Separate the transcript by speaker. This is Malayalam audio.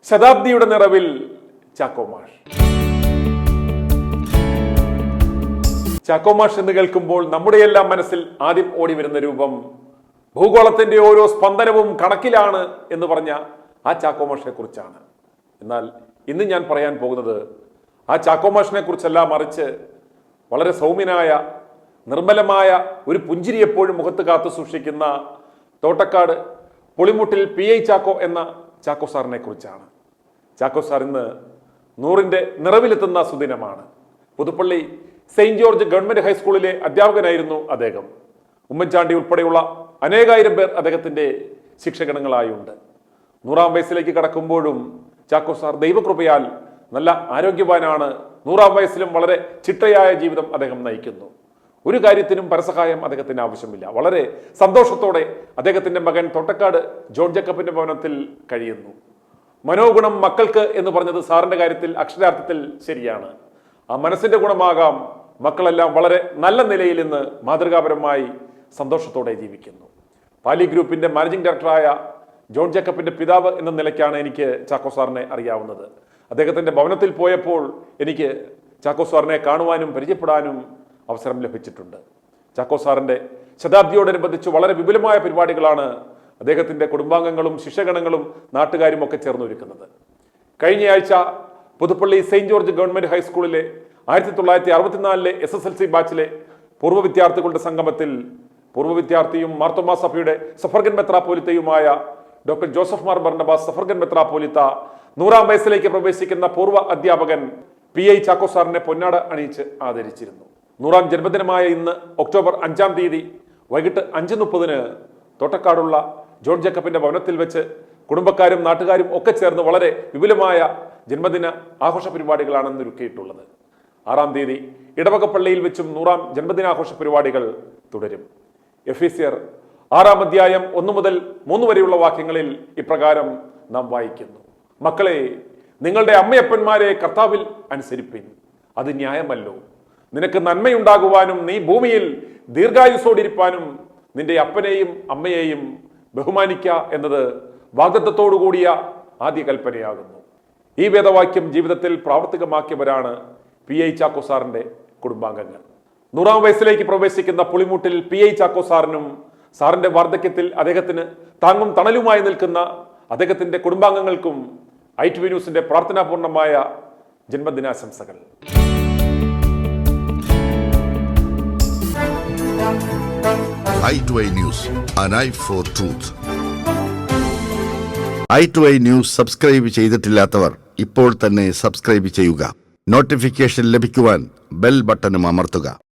Speaker 1: ശതാബ്ദിയുടെ നിറവിൽ ചാക്കോ മാഷ്. ചാക്കോ മാഷ് എന്ന് കേൾക്കുമ്പോൾ നമ്മുടെയെല്ലാം മനസ്സിൽ ആദ്യം ഓടി വരുന്ന രൂപം ഭൂഗോളത്തിന്റെ ഓരോ സ്പന്ദനവും കണക്കിലാണ് എന്ന് പറഞ്ഞ ആ ചാക്കോ മാഷിനെ കുറിച്ചാണ്. എന്നാൽ ഇന്ന് ഞാൻ പറയാൻ പോകുന്നത് ആ ചാക്കോ മാഷിനെ കുറിച്ചല്ല, മറിച്ച് വളരെ സൗമ്യനായ നിർമ്മലമായ ഒരു പുഞ്ചിരി എപ്പോഴും മുഖത്ത് കാത്തു സൂക്ഷിക്കുന്ന തോട്ടക്കാട് പുളിമുട്ടിൽ PI ചാക്കോ എന്ന ചാക്കോ സാറിനെ കുറിച്ചാണ്. ചാക്കോ സാർ ഇന്ന് 100ന്റെ നിറവിലെത്തുന്ന സുദിനമാണ്. പുതുപ്പള്ളി സെയിന്റ് ജോർജ് ഗവൺമെന്റ് ഹൈസ്കൂളിലെ അധ്യാപകനായിരുന്നു അദ്ദേഹം. ഉമ്മൻചാണ്ടി ഉൾപ്പെടെയുള്ള അനേകായിരം പേർ അദ്ദേഹത്തിന്റെ ശിക്ഷകണങ്ങളായുണ്ട്. 100ാം വയസ്സിലേക്ക് കടക്കുമ്പോഴും ചാക്കോ സാർ ദൈവകൃപയാൽ നല്ല ആരോഗ്യവാനാണ്. 100ാം വയസ്സിലും വളരെ ചിട്ടയായ ജീവിതം അദ്ദേഹം നയിക്കുന്നു. ഒരു കാര്യത്തിനും പരസഹായം അദ്ദേഹത്തിന് ആവശ്യമില്ല. വളരെ സന്തോഷത്തോടെ അദ്ദേഹത്തിന്റെ മകൻ തോട്ടക്കാട് ജോൺ ജേക്കബിന്റെ ഭവനത്തിൽ കഴിയുന്നു. മനോഗുണം മക്കൾക്ക് എന്ന് പറഞ്ഞത് സാറിന്റെ കാര്യത്തിൽ അക്ഷരാർത്ഥത്തിൽ ശരിയാണ്. ആ മനസ്സിന്റെ ഗുണമാകാം മക്കളെല്ലാം വളരെ നല്ല നിലയിൽ ഇന്ന് മാതൃകാപരമായി സന്തോഷത്തോടെ ജീവിക്കുന്നു. പാലി ഗ്രൂപ്പിന്റെ മാനേജിംഗ് ഡയറക്ടറായ ജോൺ ജേക്കബിന്റെ പിതാവ് എന്ന നിലയ്ക്കാണ് എനിക്ക് ചാക്കോ സാറിനെ അറിയാവുന്നത്. അദ്ദേഹത്തിന്റെ ഭവനത്തിൽ പോയപ്പോൾ എനിക്ക് ചാക്കോ സാറിനെ കാണുവാനും പരിചയപ്പെടാനും അവസരം ലഭിച്ചിട്ടുണ്ട്. ചാക്കോ സാറിന്റെ ശതാബ്ദിയോടനുബന്ധിച്ച് വളരെ വിപുലമായ പരിപാടികളാണ് അദ്ദേഹത്തിന്റെ കുടുംബാംഗങ്ങളും ശിഷ്യഗണങ്ങളും നാട്ടുകാരും ഒക്കെ ചേർന്നൊരുക്കുന്നത്. കഴിഞ്ഞയാഴ്ച പുതുപ്പള്ളി സെയിന്റ് ജോർജ് ഗവൺമെന്റ് ഹൈസ്കൂളിലെ 1964 SSLC ബാച്ചിലെ പൂർവ്വ വിദ്യാർത്ഥികളുടെ സംഗമത്തിൽ പൂർവ്വ വിദ്യാർത്ഥിയും മാർത്തോമാ സഭയുടെ സഫർഗൻ മെത്രാപ്പോലിത്തയുമായ ഡോക്ടർ ജോസഫ് മാർ ബർണബാസ് സഫർഗൻ മെത്രാപ്പോലിത്ത 100ാം വയസ്സിലേക്ക് പ്രവേശിക്കുന്ന പൂർവ്വ അധ്യാപകൻ PI ചാക്കോ സാറിനെ പൊന്നാട അണിയിച്ച് ആദരിച്ചിരുന്നു. 100ാം ജന്മദിനമായ ഇന്ന് ഒക്ടോബർ 5ാം തീയതി വൈകിട്ട് 5:30 തോട്ടക്കാടുള്ള ജോൺ ജേക്കബിന്റെ ഭവനത്തിൽ വെച്ച് കുടുംബക്കാരും നാട്ടുകാരും ഒക്കെ ചേർന്ന് വളരെ വിപുലമായ ജന്മദിന ആഘോഷ പരിപാടികളാണ് ഒരുക്കിയിട്ടുള്ളത്. 6ാം തീയതി ഇടവകപ്പള്ളിയിൽ വെച്ചും 100ാം ജന്മദിനാഘോഷ പരിപാടികൾ തുടരും. എഫീസിയർ 6ാം അധ്യായം 1 മുതൽ 3 വരെയുള്ള വാക്യങ്ങളിൽ ഇപ്രകാരം നാം വായിക്കുന്നു: മക്കളെ, നിങ്ങളുടെ അമ്മയപ്പന്മാരെ കർത്താവിൽ അനുസരിപ്പിൻ, അത് ന്യായമല്ലോ. നിനക്ക് നന്മയുണ്ടാകുവാനും നീ ഭൂമിയിൽ ദീർഘായുസോടിരിപ്പാനും നിന്റെ അപ്പനെയും അമ്മയെയും ബഹുമാനിക്ക എന്നത് വാഗ്ദത്തത്തോടു കൂടിയ ആദ്യ കൽപ്പനയാകുന്നു. ഈ വേദവാക്യം ജീവിതത്തിൽ പ്രാവർത്തികമാക്കിയവരാണ് PI ചാക്കോ സാറിന്റെ കുടുംബാംഗങ്ങൾ. 100ാം വയസ്സിലേക്ക് പ്രവേശിക്കുന്ന പുളിമുട്ടിൽ PI ചാക്കോ സാറിനും സാറിന്റെ വാർദ്ധക്യത്തിൽ അദ്ദേഹത്തിന് താങ്ങും തണലുമായി നിൽക്കുന്ന അദ്ദേഹത്തിന്റെ കുടുംബാംഗങ്ങൾക്കും ITV ന്യൂസിന്റെ പ്രാർത്ഥനാപൂർണമായ ജന്മദിനാശംസകൾ.
Speaker 2: i2i News, an eye for truth. i2i News subscribe ചെയ്തിട്ടില്ലാത്തവർ ഇപ്പോൾ തന്നെ സബ്സ്ക്രൈബ് ചെയ്യുക. നോട്ടിഫിക്കേഷൻ ലഭിക്കുവാൻ ബെൽ ബട്ടണും അമർത്തുക.